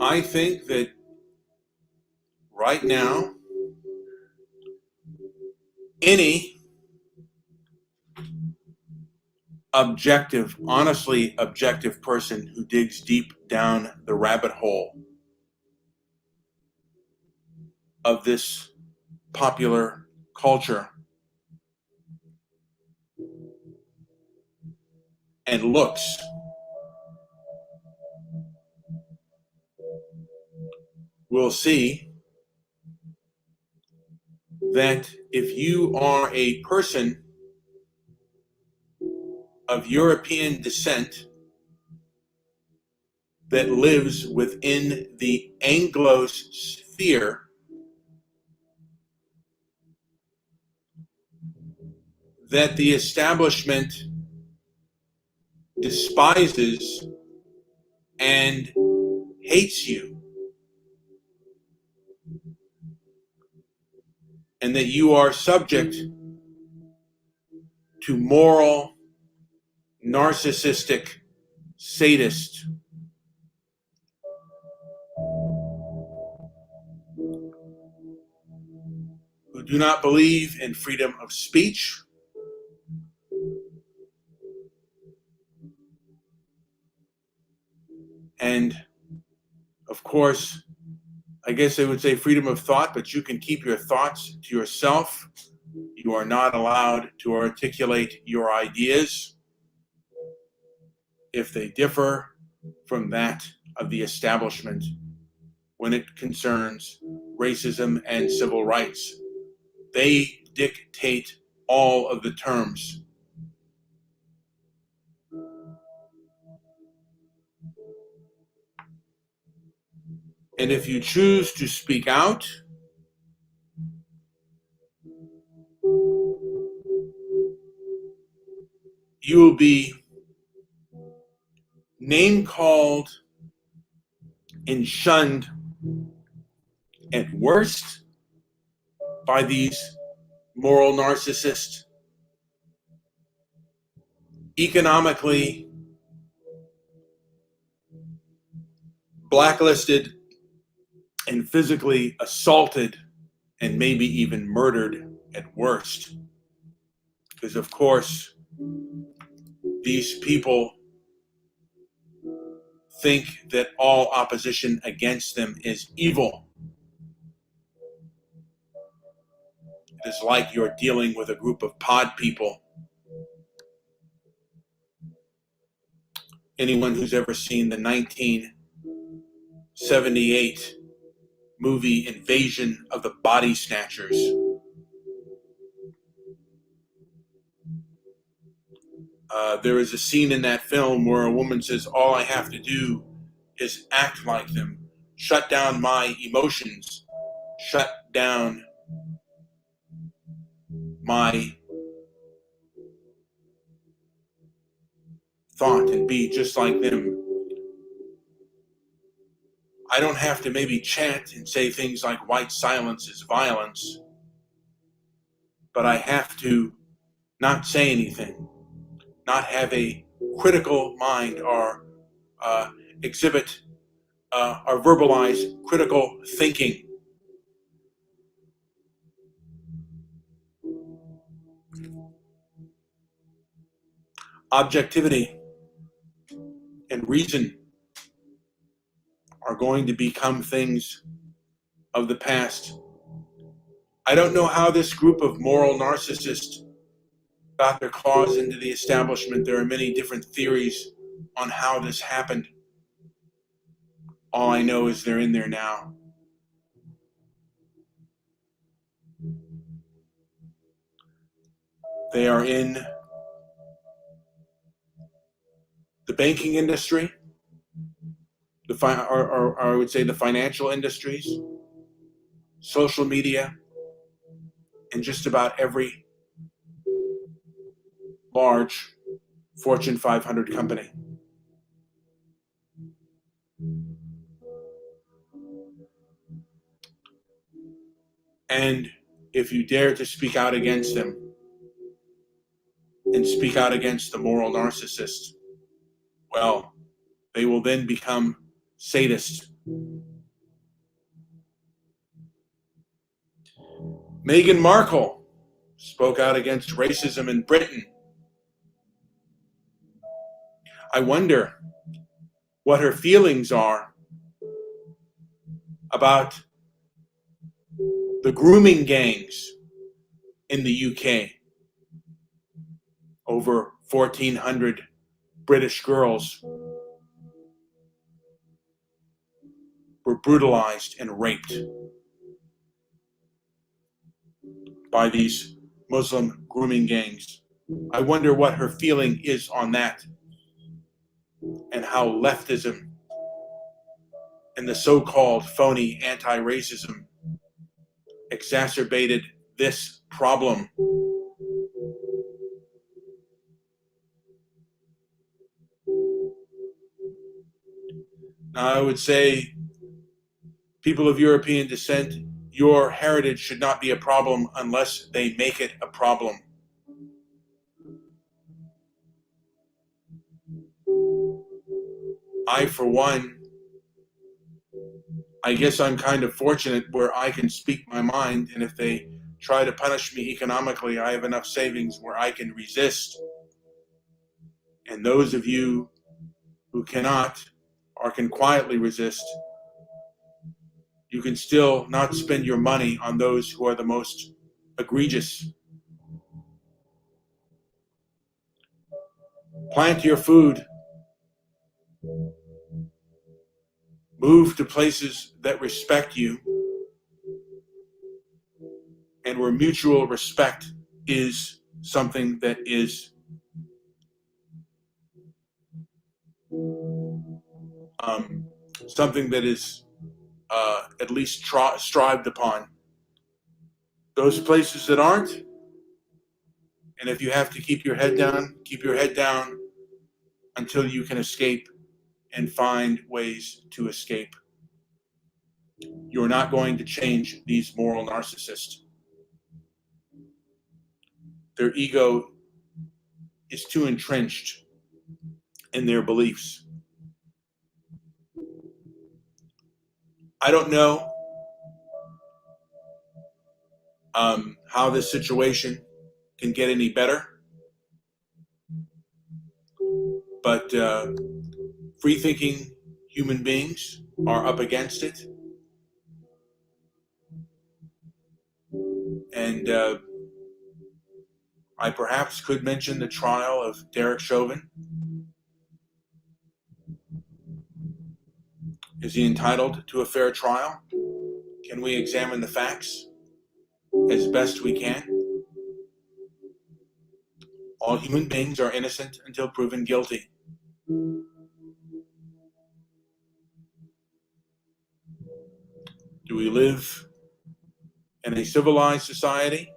I think that right now, any objective, honestly objective person who digs deep down the rabbit hole of this popular culture and looks will see that if you are a person of European descent that lives within the Anglo sphere, that the establishment despises and hates you, and that you are subject to moral, narcissistic sadists who do not believe in freedom of speech, and of course, I guess I would say freedom of thought, but you can keep your thoughts to yourself. You are not allowed to articulate your ideas if they differ from that of the establishment when it concerns racism and civil rights. They dictate all of the terms. And if you choose to speak out, you will be name called and shunned at worst by these moral narcissists, economically blacklisted and physically assaulted and maybe even murdered at worst. Because of course, these people think that all opposition against them is evil. It is like you're dealing with a group of pod people. Anyone who's ever seen the 1978 movie Invasion of the Body Snatchers, there is a scene in that film where a woman says, all I have to do is act like them, shut down my emotions, shut down my thought and be just like them. I don't have to maybe chant and say things like white silence is violence, but I have to not say anything, not have a critical mind or exhibit or verbalize critical thinking. Objectivity and reason are going to become things of the past. I don't know how this group of moral narcissists got their claws into the establishment. There are many different theories on how this happened. All I know is they're in there now. They are in the banking industry, or I would say the financial industries, social media, and just about every large Fortune 500 company. And if you dare to speak out against them, and speak out against the moral narcissist, well, they will then become sadists. Meghan Markle spoke out against racism in Britain. I wonder what her feelings are about the grooming gangs in the UK. Over 1,400 British girls were brutalized and raped by these Muslim grooming gangs. I wonder what her feeling is on that, and how leftism and the so-called phony anti-racism exacerbated this problem. Now, I would say, people of European descent, your heritage should not be a problem unless they make it a problem. I, for one, I guess I'm kind of fortunate where I can speak my mind, and if they try to punish me economically, I have enough savings where I can resist. And those of you who cannot or can quietly resist, you can still not spend your money on those who are the most egregious. Plant your food. Move to places that respect you and where mutual respect is something that is at least strived upon. Those places that aren't, and if you have to keep your head down, keep your head down until you can escape and find ways to escape. You're not going to change these moral narcissists. Their ego is too entrenched in their beliefs. I don't know how this situation can get any better, but free-thinking human beings are up against it. And I perhaps could mention the trial of Derek Chauvin. Is he entitled to a fair trial? Can we examine the facts as best we can? All human beings are innocent until proven guilty. Do we live in a civilized society,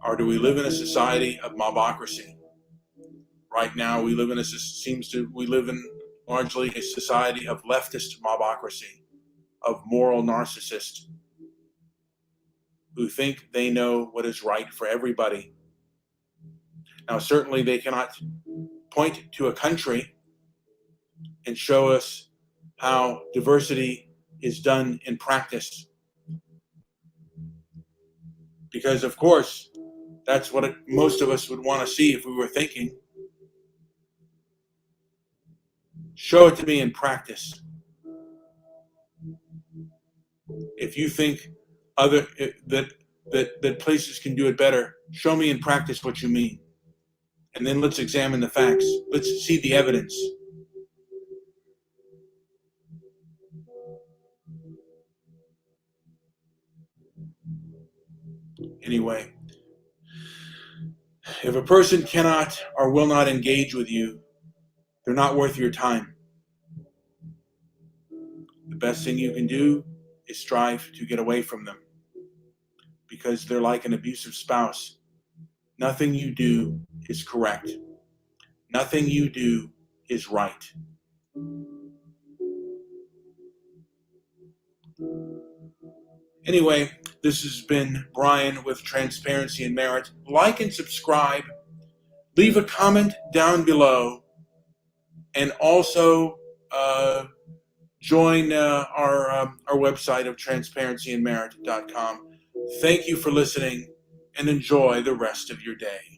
or do we live in a society of mobocracy? Right now, we live in largely a society of leftist mobocracy, of moral narcissists who think they know what is right for everybody. Now, certainly they cannot point to a country and show us how diversity is done in practice. Because, of course, that's what most of us would want to see if we were thinking. Show it to me in practice. If you think that places can do it better, show me in practice what you mean. And then let's examine the facts. Let's see the evidence. Anyway, if a person cannot or will not engage with you, they're not worth your time. The best thing you can do is strive to get away from them, because they're like an abusive spouse. Nothing you do is correct. Nothing you do is right. Anyway, This has been Brian with Transparency and Merit. Like and subscribe. Leave a comment down below. And also join our website of transparencyandmerit.com. Thank you for listening, and enjoy the rest of your day.